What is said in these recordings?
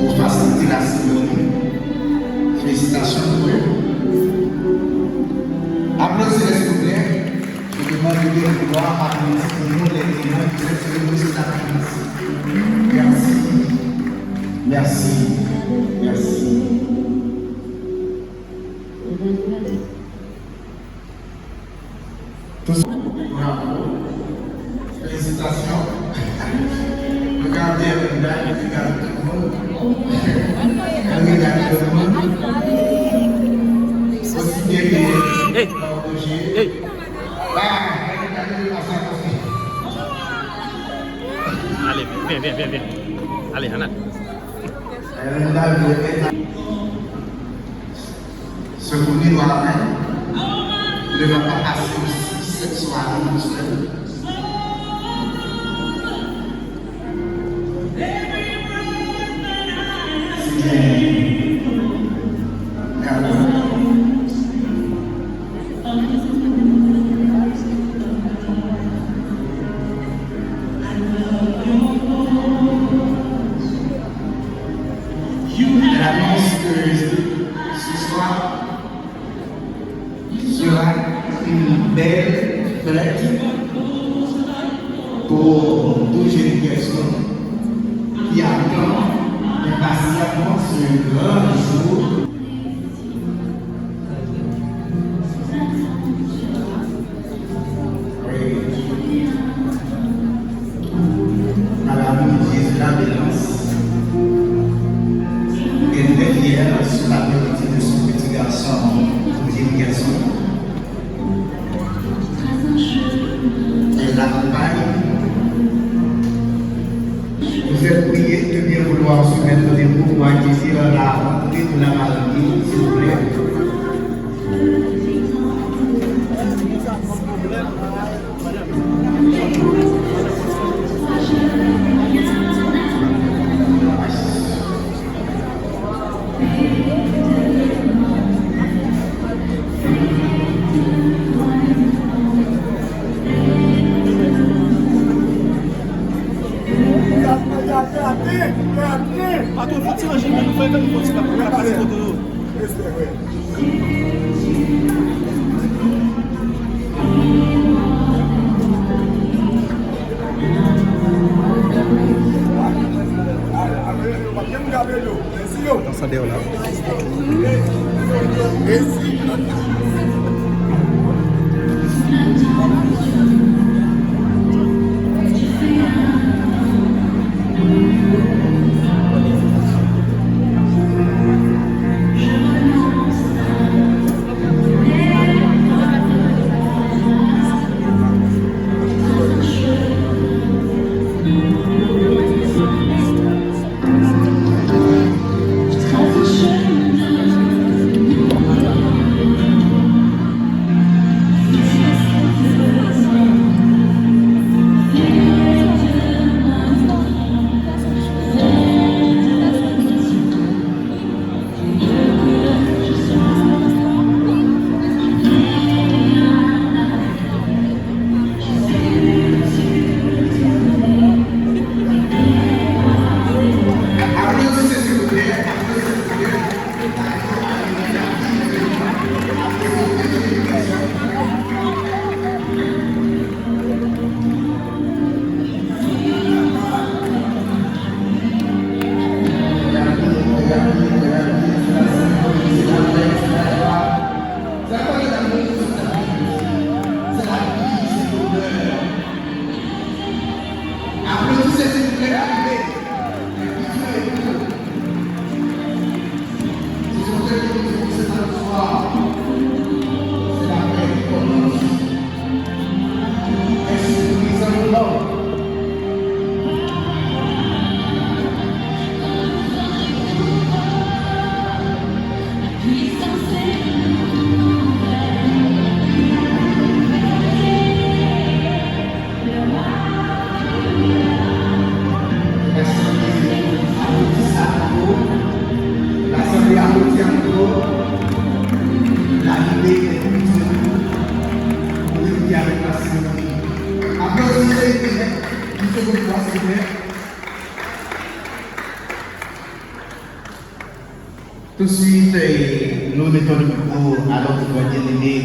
pour faciliter la cérémonie. Félicitations pour eux. Applaudissez s'il vous plaît. Je demande de pouvoir applaudir pour nous les témoins de cette cérémonie cet après-midi. Merci. Merci. Merci. Bravo. Félicitations. Regardez le gars, regardez tout le monde. Regardez tout le monde. Aussi bien que Hey. Allez, viens. Allez, Hanan. Ce qu'on dit dans la main ne va pas passer cette soirée tout seul. J'annonce que ce soir sera une belle fête pour toute génération qui attend impatiemment ce grand jour. Madame Jésus la Bélance. Elle est fière sur la vérité de son petit garçon, deuxième garçon. Elle l'accompagne. Vous êtes priés de bien vouloir se mettre debout pour accueillir la rentrée de la maladie, s'il vous plaît. Patron, faut tirer un gène, nous faisons une petite pour la passer photo. Attendez, là. Tout de suite, nous mettons le micro à notre bien-aimé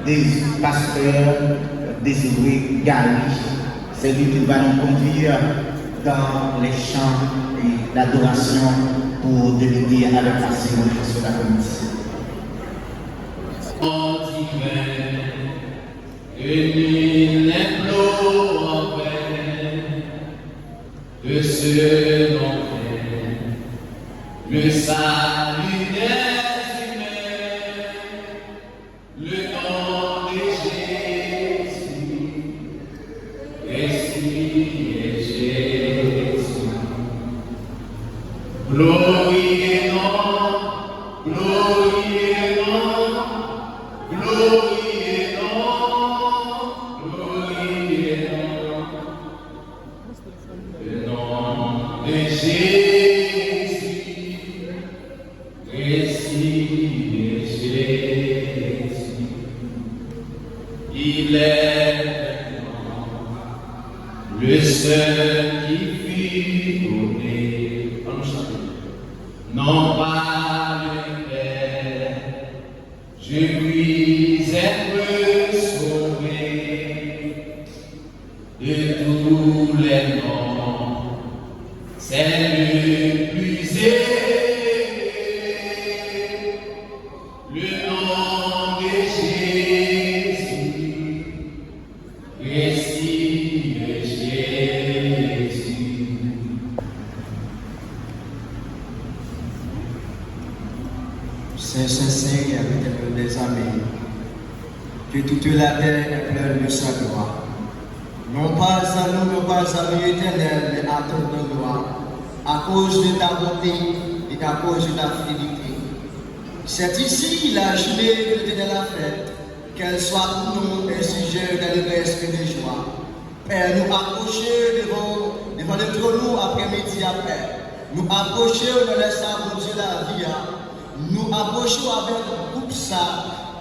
des pasteurs Désiré Gary. C'est lui qui va nous conduire dans les chants et l'adoration pour débuter avec la célébration de la commission. De ce nom, le salut des humains, le nom de Jésus, Jésus. Glorie et nom, glorie et nom, glorie et nom, glorie et nom. Le nom de Jésus, Jésus, Jésus, il est le seul qui fut donné, non pas le Père, je puis être sauvé de tous les noms. C'est le plus élevé, le nom de Jésus, Jésus, Jésus. Saint, avec des amis, que toute la terre est pleine de sa gloire. Non pas à nous, non pas à nous éternel, mais à ton gloire, à cause de ta bonté et à cause de ta fidélité. C'est ici la journée de la fête, qu'elle soit pour nous un sujet d'allégresse et de joie. Père, nous approcher devant le trône après-midi après. Nous approcher de la salle de la vie. Nous approchons avec groupe ça,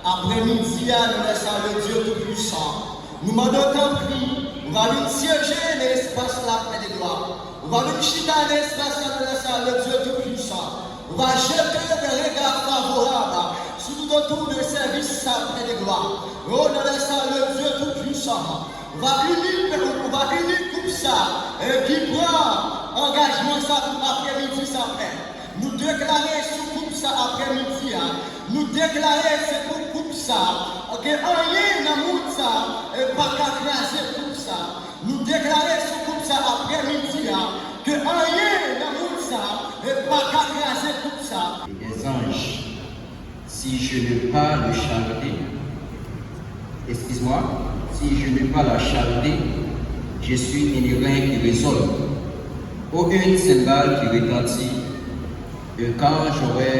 après-midi, dans la salle de Dieu Tout-Puissant. Nous demandons qu'en prix, nous allons siéger l'espace là près des gloires. Nous allons chiter l'espace dans la salle de Dieu Tout-Puissant. Nous allons jeter des regards favorables sur tout autour de service près des gloires. Oh, dans la salle de Dieu Tout-Puissant. On va unir comme ça, qui prend engagement ça pour après-midi ça après. Nous déclarer ce groupe ça après-midi, nous déclarer ce groupe ça, que rien n'a monde ça, pas qu'à craser groupe ça. Nous déclarer ce groupe ça après-midi, que rien n'a monde ça, pas qu'à craser groupe ça. Les anges, si je n'ai pas le charité, excuse-moi, si je n'ai pas la charité, je suis un rein qui résonne. Aucune cymbale qui retentit. Et quand j'aurai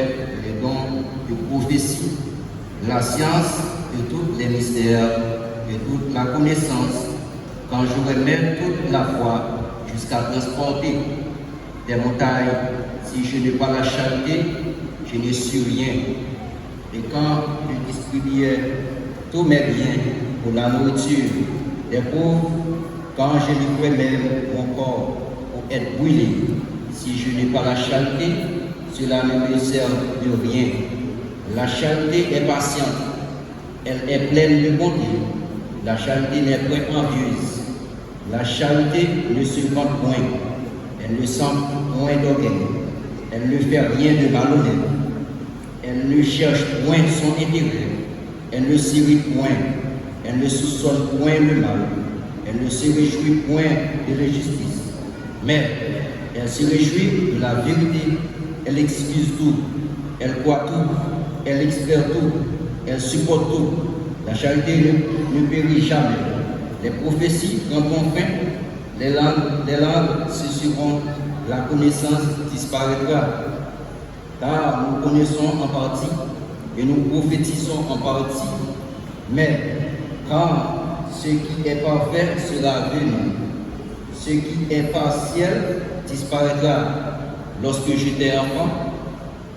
les dons de prophétie, la science et tous les mystères et toute la connaissance, quand j'aurai même toute la foi jusqu'à transporter des montagnes, si je n'ai pas la charité, je ne suis rien. Et quand je distribuais tous mes biens pour la nourriture des pauvres, quand je livrais même mon corps pour être brûlé, si je n'ai pas la charité, cela ne me sert de rien. La charité est patiente, elle est pleine de bonté. La charité n'est point envieuse. La charité ne se vante point, elle ne sent point d'orgueil, elle ne fait rien de malhonnête, elle ne cherche point son intérêt, elle ne s'irrite point, elle ne soupçonne point le mal, elle ne se réjouit point de l'injustice, mais elle se réjouit de la vérité. Elle excuse tout, elle croit tout, elle espère tout, elle supporte tout. La charité ne périt jamais. Les prophéties prendront fin, les langues cesseront, la connaissance disparaîtra. Car nous connaissons en partie et nous prophétisons en partie. Mais quand ce qui est parfait sera venu, ce qui est partiel disparaîtra. Lorsque j'étais enfant,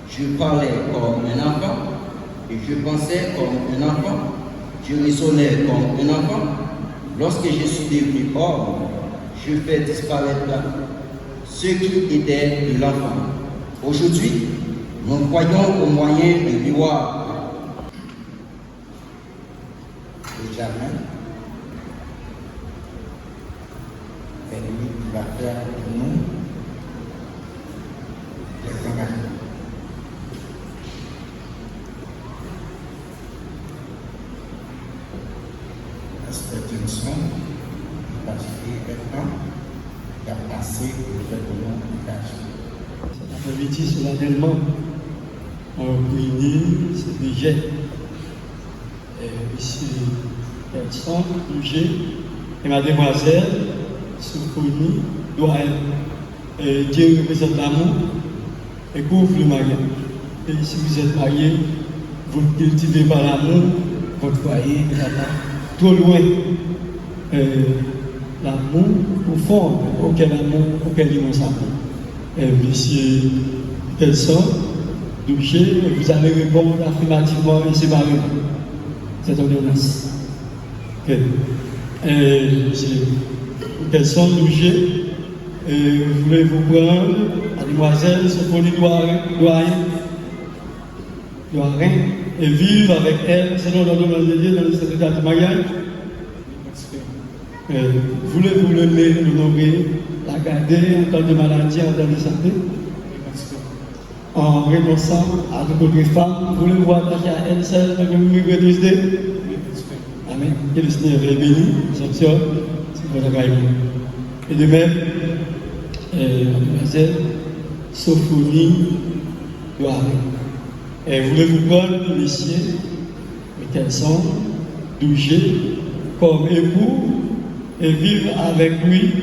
je parlais comme un enfant, et je pensais comme un enfant, je raisonnais comme un enfant. Lorsque je suis devenu homme, je fais disparaître ce qui était de l'enfant. Aujourd'hui, Nous croyons au moyen du miroir. Jamais. C'est lui qui va faire pour nous les engagements. Respectez une son, parce que maintenant, il a passé pour faire pour nous engagement. Cet après-midi, solennellement, on réunit ce budget. Ici, Nelson, Roger et mademoiselle Sophronie Doyle. Dieu représente l'amour et couvre le mariage. Et si vous êtes mariés, vous cultivez par l'amour votre foyer et la trop loin. L'amour profond auquel ils vont s'appeler. Monsieur Nelson, Roger, vous allez répondre affirmativement et séparément. Cette ordonnance. Nelson Louget, voulez-vous prendre mademoiselle Sophronie Doyen et vivre avec elle selon l'ordonnance de Dieu dans le secrétaire du mariage? Voulez-vous l'aimer, l'honorer, la garder en temps de maladie, en temps de santé? En renonçant à toute autre femme, voulez-vous attacher à elle seule dans le milieu de Dieu? Amen. Que le Seigneur est béni, sanctionne, c'est votre agrément. Et de même, mademoiselle Sophonie Doiré. Voulez-vous prendre monsieur Nelson Douget comme époux et vivre avec lui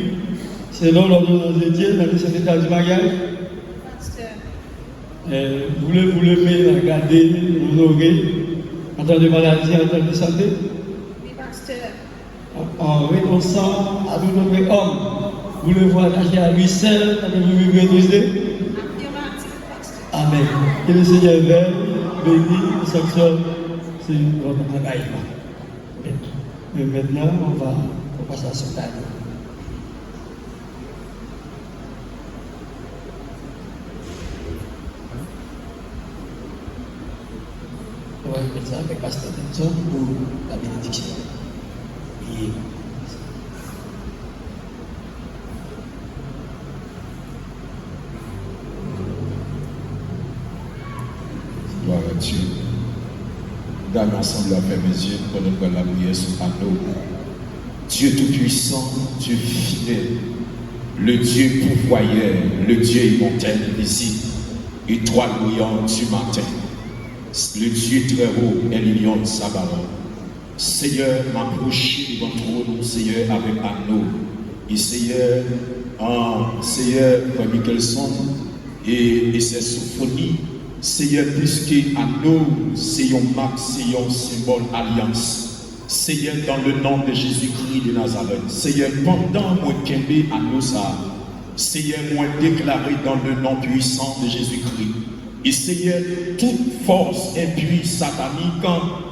selon l'ordonnance de Dieu dans le secrétaire du mariage? Voulez-vous l'aimer, la garder, l'honorer en temps de maladie, en temps de santé? En renonçant à tout autre homme, voulez-vous attacher à lui seul dans le milieu de Dieu? Amen. Que le Seigneur veille, béni, sanctionne, c'est votre engagement. Mais maintenant, on va passer à ce tableau. On va mettre ça avec Pasteur Nelson pour la bénédiction. Et gloire à Dieu. Dans l'ensemble, à mes yeux, pendant que la prière sur nous. Dieu Tout-Puissant, Dieu fidèle, le Dieu pourvoyeur, le Dieu immortel, visible, étoile brillante du matin, le Dieu très haut et l'union de sa parole. Seigneur, m'approche devant trône, Seigneur, avec anneau. Et Seigneur, comme Michelson et ses symphonies, Seigneur, puisque anneau, c'est un marque, c'est un symbole alliance. Seigneur, dans le nom de Jésus-Christ de Nazareth, Seigneur, pendant moi qu'aimer anneau ça, Seigneur, moi déclaré dans le nom puissant de Jésus-Christ. Et Seigneur, toute force impie satanique,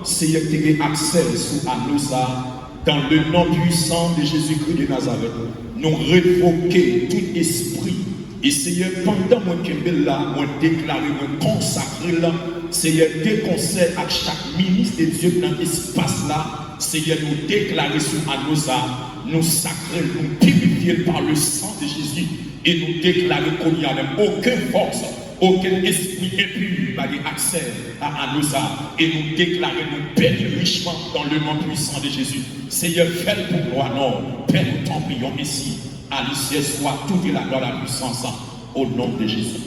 Seigneur, tu as accès sous anneau ça, dans le nom puissant de Jésus-Christ de Nazareth. Nous révoquer tout esprit. Et Seigneur, pendant moi qui est là, moi déclaré, moi consacré là, Seigneur, déconseille à chaque ministre de Dieu dans l'espace là, Seigneur, nous déclarer sous anneau ça, nous sacrer, nous purifier par le sang de Jésus et nous déclarer qu'il n'y a même aucune force, aucun esprit impur n'a accès à Anosa et nous déclarer nous bénir richement dans le nom puissant de Jésus. Seigneur, fais pour gloire, non. Père, nous t'en prions ici. À l'issue soit toute la gloire, la puissance au nom de Jésus.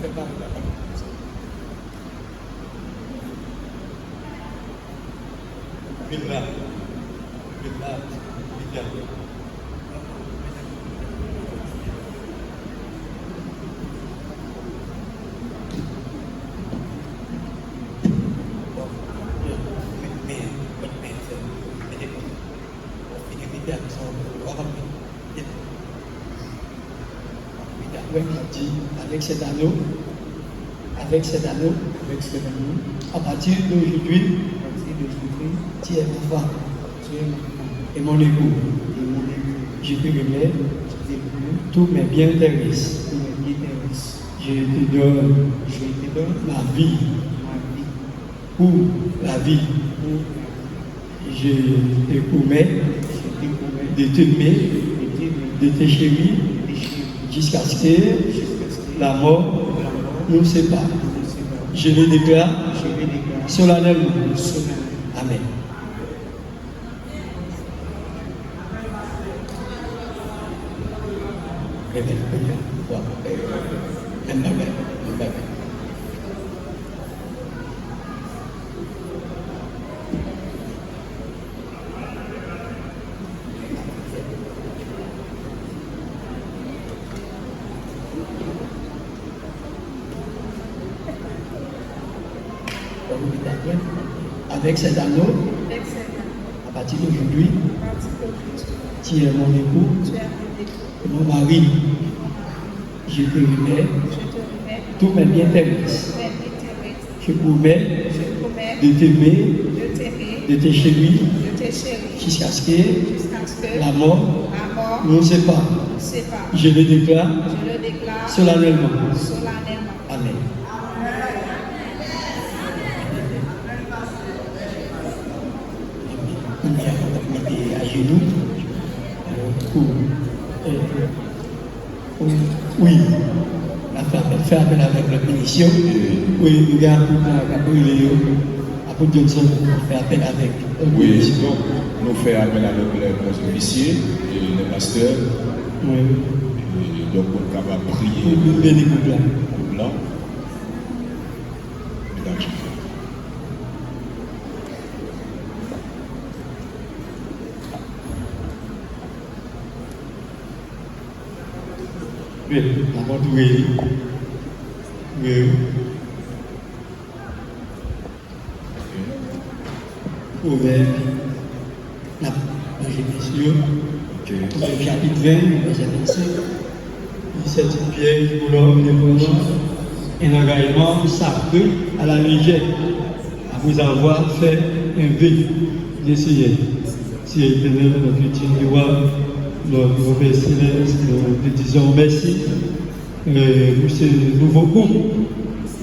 fait pas. Billah. Avec cet anneau, à partir d'aujourd'hui, tu es ma femme et mon époux. Je te remets tous mes biens terrestres. Je te donne ma vie pour la vie. Je te promets de t'aimer, de te chérir jusqu'à ce que la mort nous sépare. Je le déclare solennellement. Amen. Avec cet anneau, à partir d'aujourd'hui, tu es mon époux, mon mari. Je te remets tous mes biens terrestres. Je promets de t'aimer, de te chérir, jusqu'à ce que la mort nous sépare. Je le déclare solennellement. Amen. À genoux oui, elle fait appel avec la bénédiction. Oui, le gars, Apôtre Johnson fait appel avec. Oui, donc nous faisons appel avec les officiers et les pasteurs. Oui. Et donc on est capable de prier. Pour bénir le blanc. Oui, la mort oui. Ouvert la messieurs, le chapitre 20, verset 25. C'est une pierre pour l'homme dépendant, un engagement sacré à la légère, à vous avoir fait un vœu d'essayer. Si éternel, notre Dieu du roi, notre Père céleste, nous te disons merci pour ce nouveau groupe.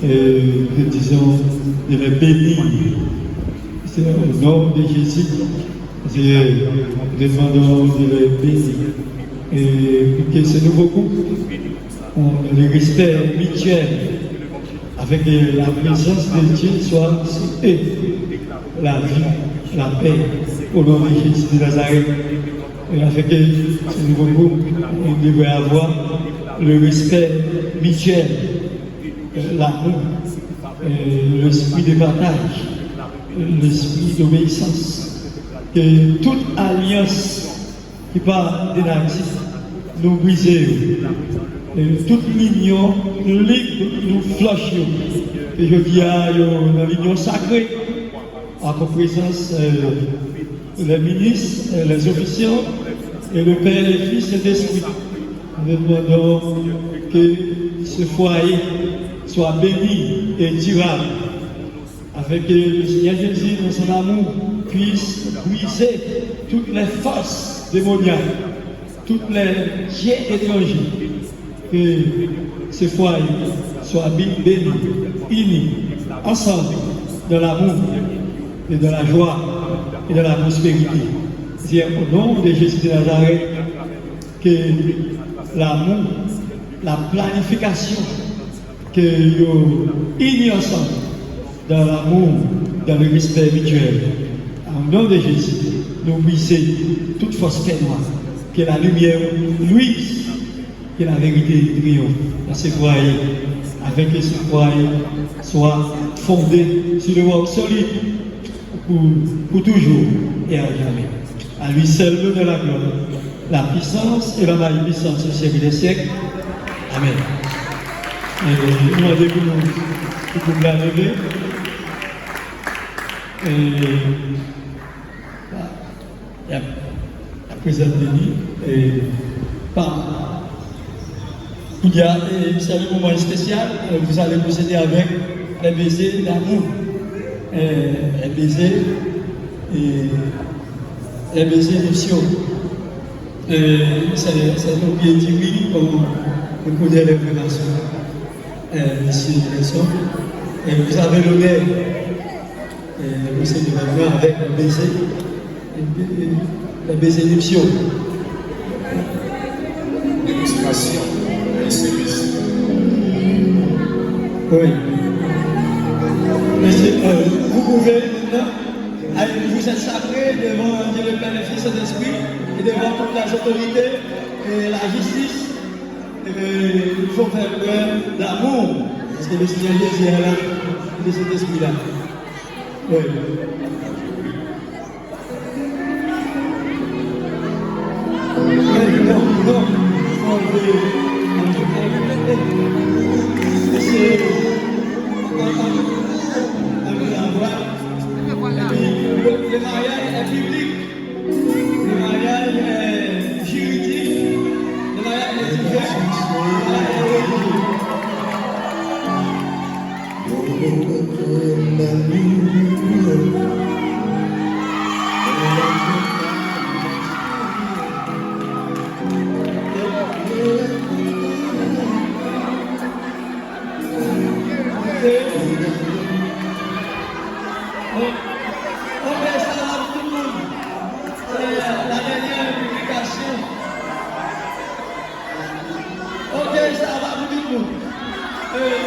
Nous disons de les bénir. C'est au nom de Jésus. Nous demandons de les bénir. Et que ce nouveau groupe, le respect mutuel avec la présence de Dieu soit sur eux. La vie, la paix, au nom de Jésus de Nazareth. Et avec ce nouveau groupe, on devrait avoir le respect mutuel, l'amour, l'esprit de partage, l'esprit d'obéissance. Que toute alliance qui part de l'actif nous brise, toute l'union libre nous flanche. Et je dis à dans l'union sacrée, en présence les ministres, les officiers, et le Père, le Fils et l'Esprit. Nous demandons que ce foyer soit béni et durable, avec que le Seigneur Jésus, dans son amour, puisse briser toutes les forces démoniaques, toutes les jets étrangers, que ce foyer soit béni, unis, ensemble, dans l'amour et dans la joie et dans la prospérité. C'est au nom de Jésus de Nazareth que l'amour, la planification, que nous unis ensemble dans l'amour, dans le respect mutuel. Au nom de Jésus, nous brisons toute force pénoire, que la lumière luise, que la vérité triomphe dans ces foyers. afin que ce foyer soit fondé sur le roc solide pour toujours et à jamais. À lui seul le de la gloire, la puissance et la magnificence au siècle des siècles. Amen. Et nous demandons pour nous la lever. La présence de lui. Il y a c'est un moment spécial, vous allez procéder avec les baisers d'amour. Les baisers d'émission. C'est nos pieds divins, comme on connaît les relations. Monsieur Nelson, vous avez l'honneur de procéder avec les baisers d'émission. Démonstration et service. Oui. Monsieur, vous pouvez maintenant, vous êtes sacré devant Dieu le Père, le Fils et l'Esprit, et devant toutes les autorités et la justice. Il faut faire preuve d'amour, parce que le Seigneur Jésus est là, de cet esprit-là. Oui. Non. Le mariage est public, le mariage est juridique, le mariage est divers, le mariage est religieux.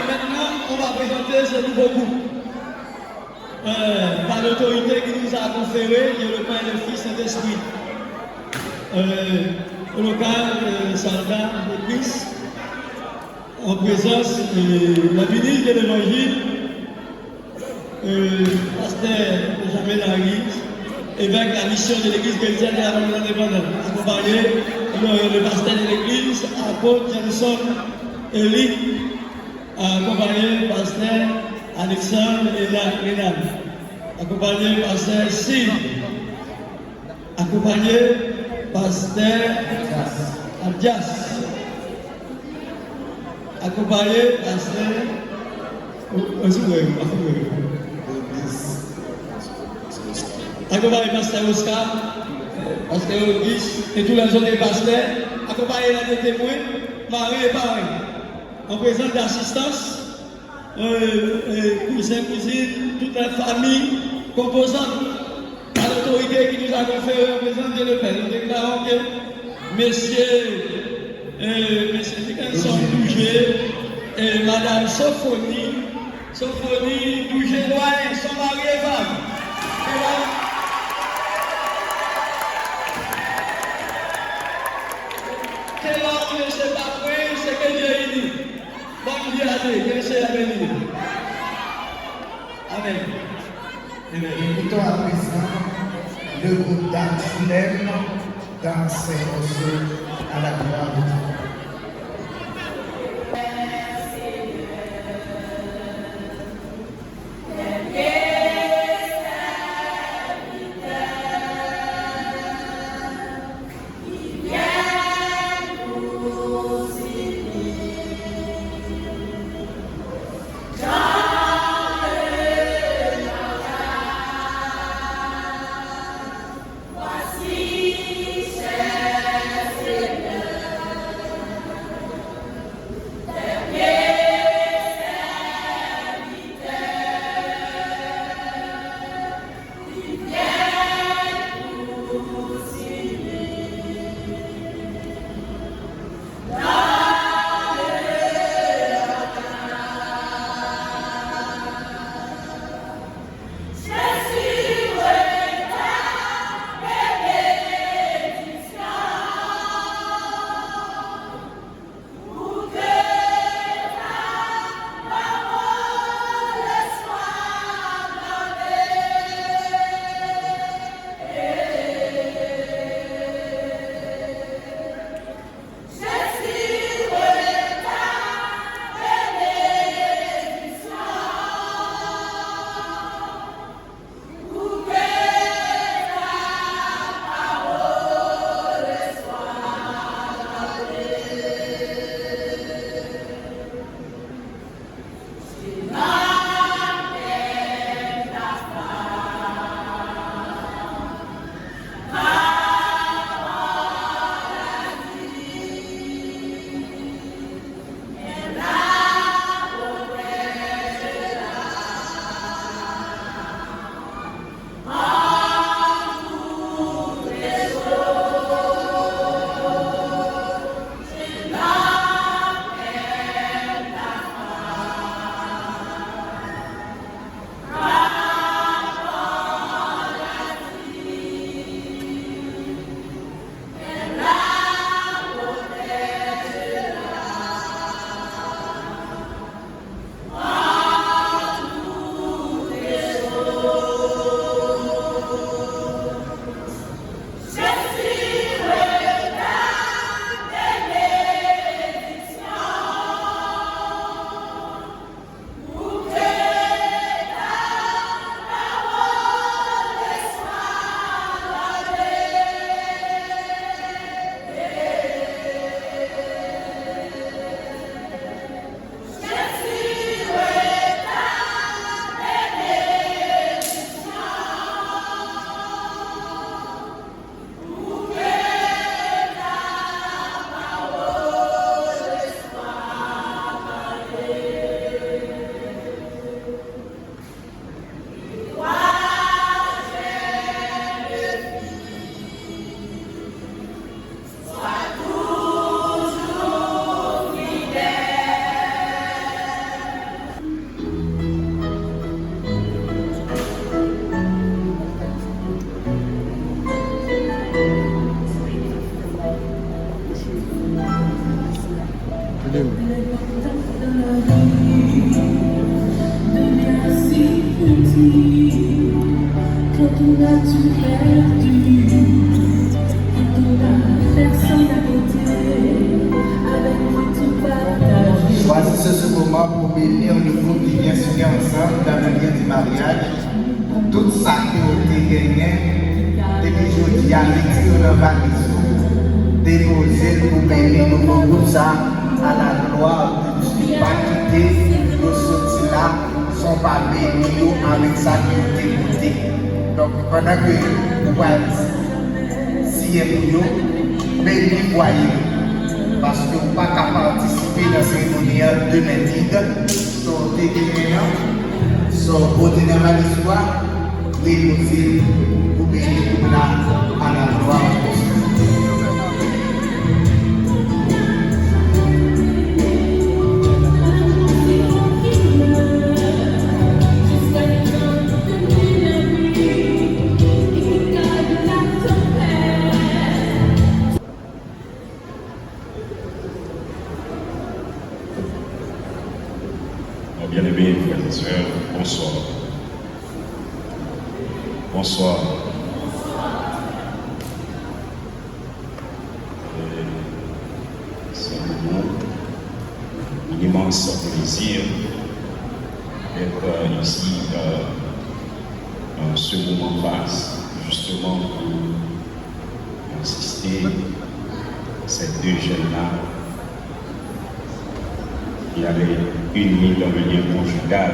Maintenant, on va présenter ce nouveau groupe. Par l'autorité qui nous a conféré, Dieu le Père, le Fils et l'Esprit. Au local soldat de Christ, en présence de la ministre de l'Évangile, pasteur Benjamin Larry, évêque la mission de l'Église chrétienne de la République indépendante, accompagné le pasteur de l'Église, apôtre Johnson Eli, accompagné pasteur Alexandre Lénan, accompagné pasteur Sid, accompagné pasteur Abdias, accompagné pasteur accompagné pasteur Oscar, pasteur Auguste et tous les autres pasteurs, accompagné les témoins, Marie et pareil. En présence d'assistance, cousins, cousines, toute la famille composante à l'autorité qui nous a conféré en présence de le Père. Nous déclarons que messieurs Dickinson Bouger et madame Sophonie Bouger-Loin sont mariés et femmes. Quel homme ne s'est pas pris, c'est que Dieu est dit. Bon Dieu a dit, que c'est la bénie. Amen. Écoutons à présent le groupe d'Artinem dans ses morceaux à la gloire de Dieu. Voici, cher Seigneur. ensemble dans le lien du mariage, tout ça qui a été gagné, depuis aujourd'hui, à retirer le valise, déposer pour payer tout ça à la gloire de Dieu. Pas quitter nos sorties là, sont pas bénis avec ça qui a été goûté. Donc pendant que vous voyez, si vous bénis, voyez. Parce que vous n'avez pas participer dans la cérémonie de médide, sur le déguisement, sur le l'histoire, les musiques, vous bénissez à la gloire de Dieu. Bien-aimés frères et sœurs, bonsoir. Bonsoir. C'est un immense plaisir d'être ici dans ce moment basse, justement pour assister à ces deux jeunes-là qui allaient unis dans le lien conjugal.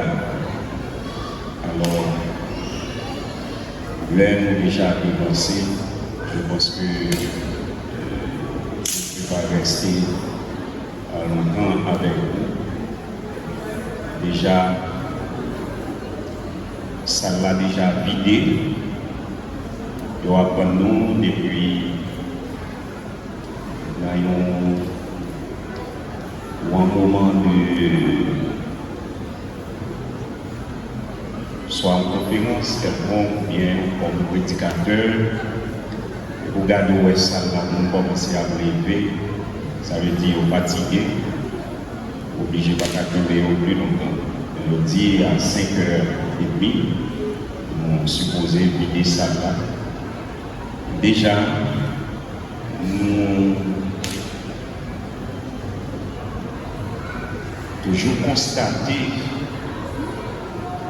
Alors, l'un nous déjà avancé, je pense que je ne vais pas rester longtemps avec vous. Déjà, ça l'a déjà vidé. Il y aura pas nous depuis un moment de soit en conférence, quelqu'un bien comme prédicateur, pour garder où ça là, on commence à lever, ça veut dire fatigué, obligé de ne pas tomber au plus longtemps. On dit à 5h30, on supposé vider ça là. Déjà, nous toujours constater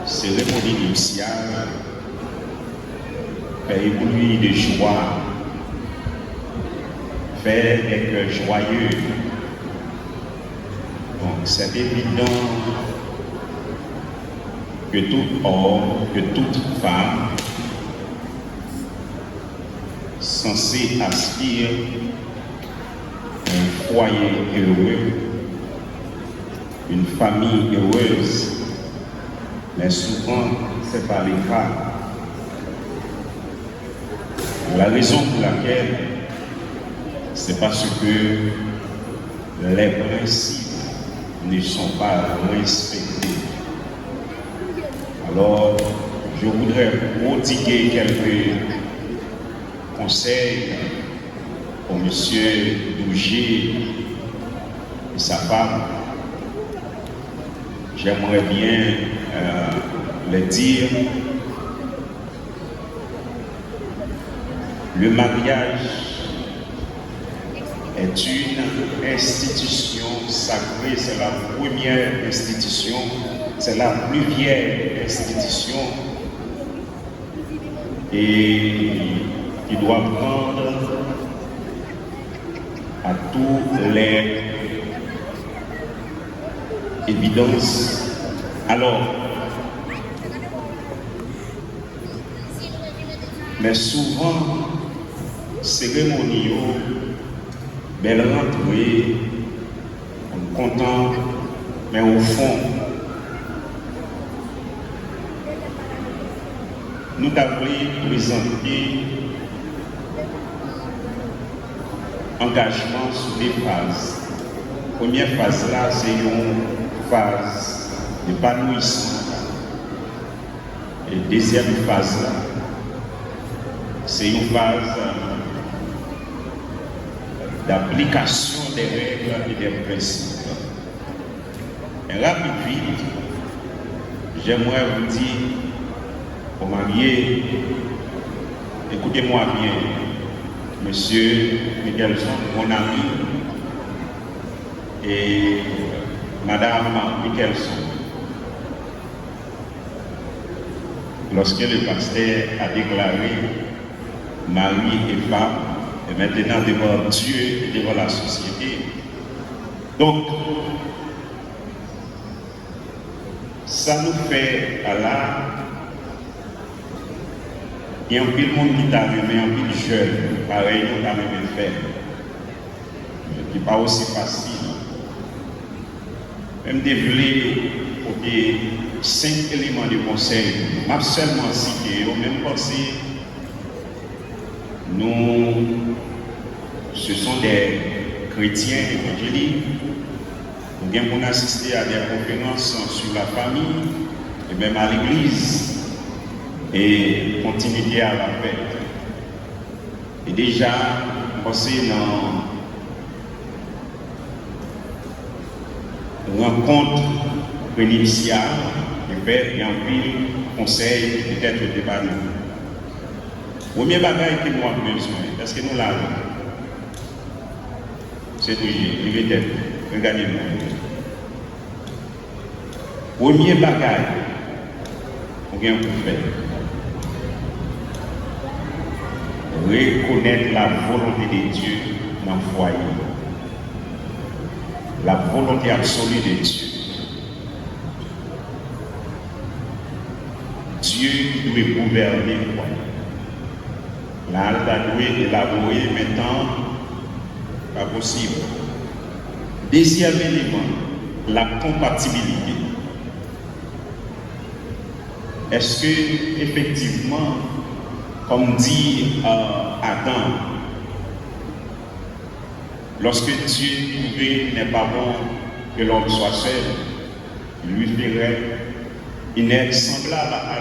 cérémonie nuptiale fait éblouir de joie, fait des cœurs joyeux. Donc c'est évident que tout homme, que toute femme censé aspirer un foyer heureux, une famille heureuse, mais souvent c'est pas le cas. La raison pour laquelle c'est parce que les principes ne sont pas respectés. Alors, je voudrais prodiguer quelques conseils au monsieur Dougier et sa femme. J'aimerais bien le dire. Le mariage est une institution sacrée, c'est la première institution, c'est la plus vieille institution et qui doit prendre à tous les évidences. Alors, mais souvent, cérémoniaux, belle rentrée, on est content, mais au fond, nous devons présenter engagement sur des phases. Première phase là, c'est une phase d'épanouissement. Et deuxième phase là, c'est une phase d'application des règles et des principes. Et rapide, j'aimerais vous dire, aux mariés, écoutez-moi bien, monsieur Michelson, mon ami, et madame Michelson. lorsque le pasteur a déclaré mari et femme, et maintenant devant Dieu et devant la société. Donc, ça nous fait à la. Il y a un peu de monde qui t'a aimé, un peu de jeune, pareil, nous t'a aimé faire. Qui n'est pas aussi facile. Même développer pour des 5 éléments de conseil, m'a seulement cité, au même pensé, nous, ce sont des chrétiens évangéliques. Nous avons assisté à des conférences sur la famille et même à l'église et continuer à la fête. Et déjà, pensez dans rencontre prénuptiale, et en pile conseil peut-être au débat. Premier bagage que nous avons besoin, parce que nous l'avons. C'est toujours, il est regardez-moi. Premier bagage, on vient pour faire. Reconnaître la volonté de Dieu dans le foyer. La volonté absolue de Dieu. Dieu qui doit gouverner le foyer. Là, il doit élaborer maintenant, pas possible. Deuxième élément, la compatibilité. Est-ce que, effectivement, comme dit Adam, lorsque Dieu trouvait n'est pas bon que l'homme soit seul, il lui ferait une aide semblable à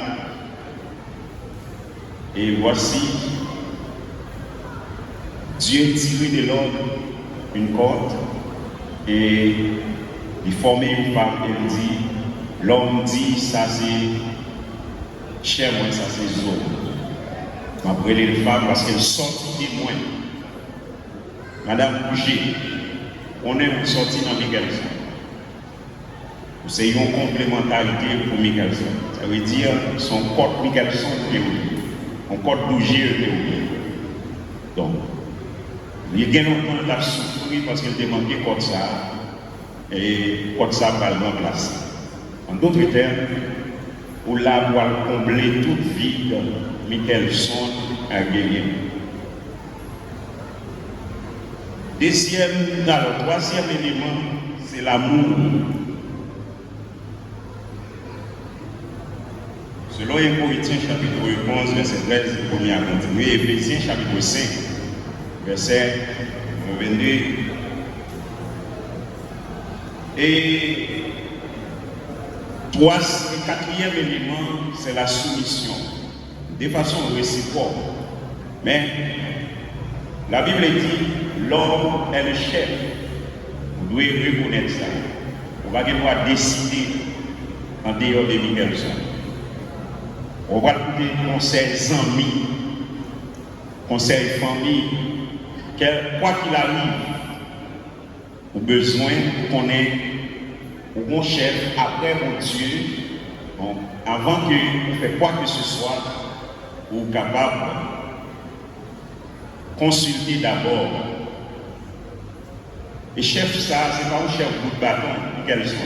lui. Et voici, Dieu tirait de l'homme une corde et il formait une femme et il dit, l'homme dit, ça c'est cher, moi ça c'est zo. m'a brûlé les femmes parce qu'elles sortent témoins. Madame Boucher, on est sorti dans Michelson. C'est une complémentarité pour Michelson. Ça veut dire son code Michelson est théorie. Son code Boucher est théorie. Donc, il y a longtemps qu'il a souffert parce qu'il était manqué code ça. Et code ça va le remplacer. En d'autres termes, pour l'avoir comblé toute vide, Michelson a gagné. Troisième élément, c'est l'amour. Selon 1 Corinthiens chapitre 11, verset 13, on y a continué. Éphésiens chapitre 5, verset 22. Et quatrième élément, c'est la soumission. De façon réciproque. Mais la Bible dit, l'homme est le chef. Vous devez reconnaître ça. On va devoir décider en dehors de Michelson. On va écouter conseil amis, conseil famille, quoi qu'il arrive, au besoin qu'on ait au bon chef, après mon Dieu, avant que vous faites quoi que ce soit, vous êtes capable de consulter d'abord. Et chef, ça, c'est pas un chef bout de bâton, quels sont.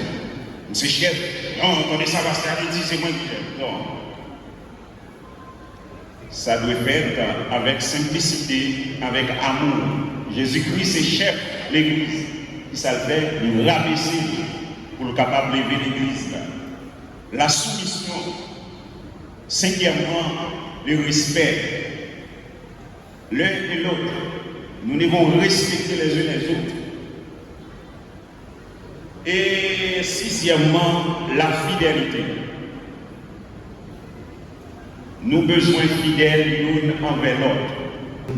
C'est chef, non, on connaît ça, c'est moi qui chef. Non. Ça doit faire avec simplicité, avec amour. Jésus-Christ est chef de l'Église. Il s'appelle le rabaisser pour le capable de lever l'Église. La soumission. Cinquièmement, le respect. L'un et l'autre. Nous devons respecter les uns les autres. Et sixièmement, la fidélité. Nous avons besoin fidèles l'une envers l'autre.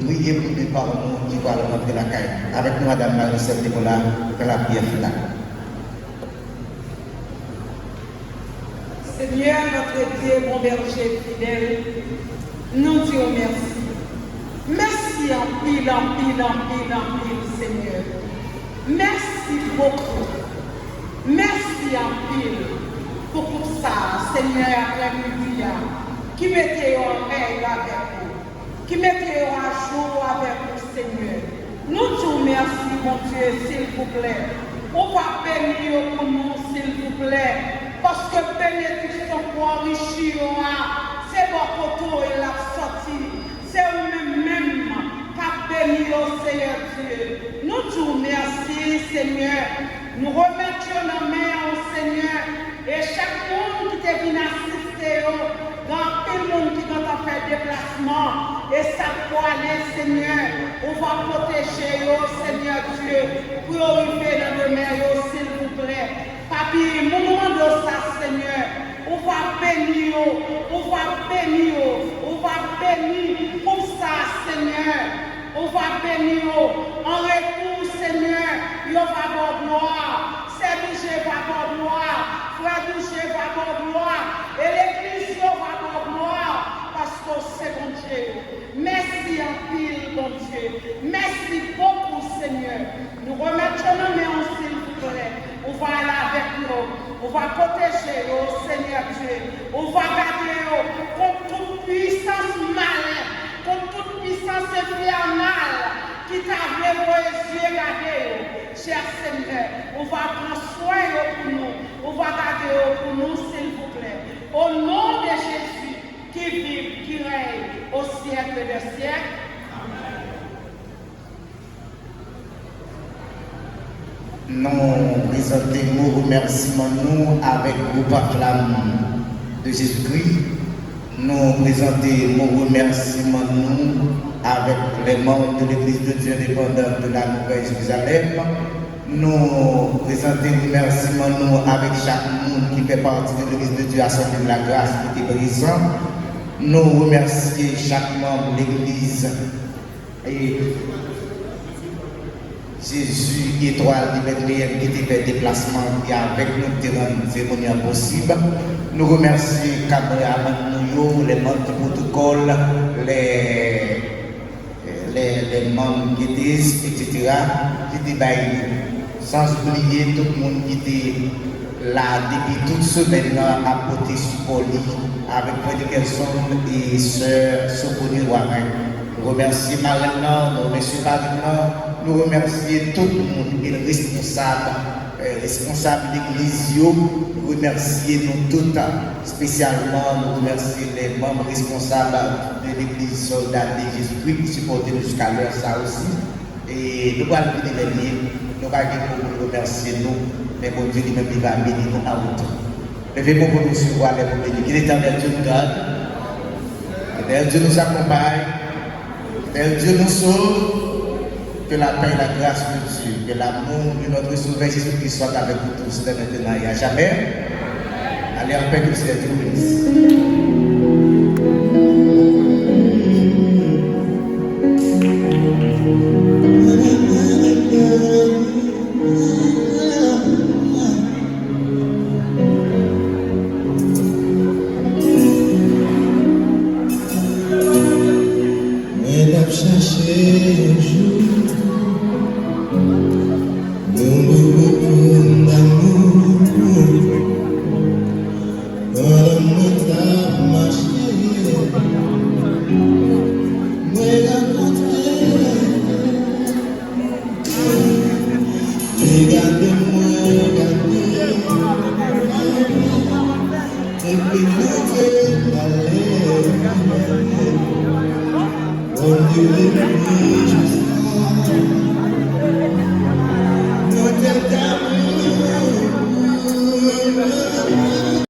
Priez pour les parents qui vont rentrer la caille. Avec nous, Madame Marie-Celle Nicolas, pour la prière finale. Seigneur, notre Dieu, bon berger fidèle, nous disons merci. Merci en pile, Seigneur. Merci beaucoup. Merci en pile pour ça, Seigneur, après-midi. qui mettez en règle avec vous, qui mettez à jour avec vous, Seigneur. Nous te remercions, mon Dieu, s'il vous plaît. On va bénir pour nous, s'il vous plaît. Parce que bénédiction pour enrichir, c'est votre tour et la sortie. C'est vous-même qui bénir, Seigneur Dieu. Nous te remercions, Seigneur. Nous remettons nos mains au Seigneur. Et chaque monde qui est venu assister, dans tout le monde qui doit faire déplacement, et ça pour aller, Seigneur, on va protéger, Seigneur Dieu, pour arriver dans le mains, s'il vous plaît. Papi, moment de ça, Seigneur, on va bénir, on va bénir, on va bénir pour ça, Seigneur. On va bénir, en retour, Seigneur, il va avoir gloire. Serge va avoir gloire, Frère Douché va avoir gloire, et l'Église va avoir gloire, parce que c'est bon Dieu. Merci en pile, bon Dieu. Merci beaucoup, Seigneur. Nous remettons nos mains, s'il vous plaît. On va aller avec nous. On va protéger, oh Seigneur Dieu. On va garder contre toute puissance maligne, contre toute puissance infernale qui t'a vu vos yeux garder. Cher Seigneur, on va prendre soin pour nous. On va garder pour nous, s'il vous plaît. Au nom de Jésus, qui vit, qui règne au siècle des siècles. Nous présentons nos remerciements nous avec le proclame de Jésus-Christ. Nous présentons nos remerciements nous avec les membres de l'Église de Dieu indépendante de la Nouvelle-Jérusalem. Nous présentons nos remerciements nous avec chaque monde qui fait partie de l'Église de Dieu Assemblée de la Grâce qui est présent. Nous remercions chaque membre de l'Église et Jésus, étoile de Bethléem, qui était fait déplacement et avec nous qui rend cérémonie possible. Nous remercions les membres du protocole, les membres qui étaient, etc., qui étaient sans oublier tout le monde qui était là depuis toute semaine à côté support avec prédication et sœur Sophonie Warren. Nous remercions Marina, nous remercions Marina, nous remercions tout le monde, les responsables de l'église, nous remercions nous tous, spécialement nous remercions les membres responsables de l'église soldat de Jésus-Christ qui supportent nous jusqu'à l'heure, ça aussi. Et nous allons venir les liens, nous allons remercier nous, mais bon Dieu lui-même il va bénir nous à autant. Levez-vous pour nous suivre, les pour bénir. Qu'il est éternel Dieu nous garde, éternel Dieu nous accompagne, éternel Dieu nous sauve. Que la paix et la grâce de Dieu, que l'amour de notre Sauveur Jésus-Christ soit avec vous tous, dès maintenant et à jamais. Allez en paix, que le Seigneur vous bénisse. When you leave me, just